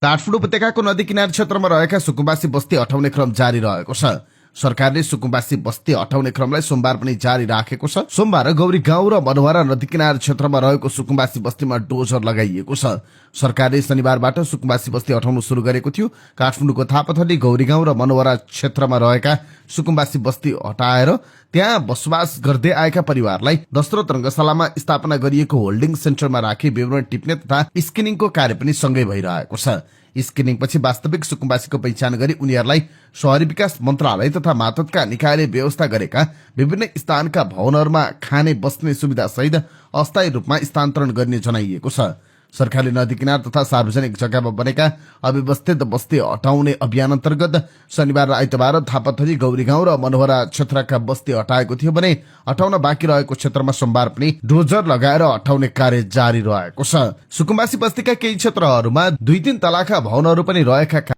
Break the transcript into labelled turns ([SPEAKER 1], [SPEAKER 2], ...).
[SPEAKER 1] काठमाडौँ उपत्यकाको नदी किनार क्षेत्रमा रहेका सुकुम्बासी बस्ती हटाउने क्रम जारी रहेको छ। सरकारले सुकुम्बासी बस्ती हटाउने क्रमलाई सोमबार पनि जारी राखेको छ। सोमबार गौरी गाउँ र मनोहरा नदी किनार क्षेत्रमा रहेको सुकुम्बासी बस्तीमा डोजर लगाइएको छ। सरकारले शनिबारबाट सुकुम्बासी बस्ती हटाउनु शुरू गरेको थियो। काठमाडौँको थापाथली गौरी गाउँ र मनोहरा क्षेत्रमा रहेका सुकुम्बासी बस्ती हटाएर त्यहाँ बसोबास गर्दै आएका परिवारलाई दशरथ रंगशालामा स्थापना गरिएको होल्डिङ सेन्टरमा राखी विवरण टिप्ने तथा स्क्रिनिङको कार्य पनि सँगै भइरहेको छ। स्क्रिनिङपछि वास्तविक सुकुम्बासीको पहिचान गरी उनीहरूलाई शहरी विकास मन्त्रालय तथा मातहतका निकायले व्यवस्था गरेका विभिन्न स्थानका भवनहरूमा खाने बस्ने सुविधा सहित अस्थायी रूपमा स्थानान्तरण गर्ने जनाइएको छ। सरकारले नदी किनार तथा सार्वजनिक जग्गामा बनेका अव्यवस्थित बस्ती हटाउने अभियान अन्तर्गत शनिबार र आइतबार थापाथली गौरी गाउँ र मनोहरा क्षेत्रका बस्ती हटाएको थियो भने हटाउन बाँकी रहेको क्षेत्रमा सोमबार पनि डोजर लगाएर हटाउने कार्य जारी रहेको छ। सुकुम्बासी बस्तीका केही क्षेत्रहरूमा 2-3 तलाका भवनहरू पनि रहेका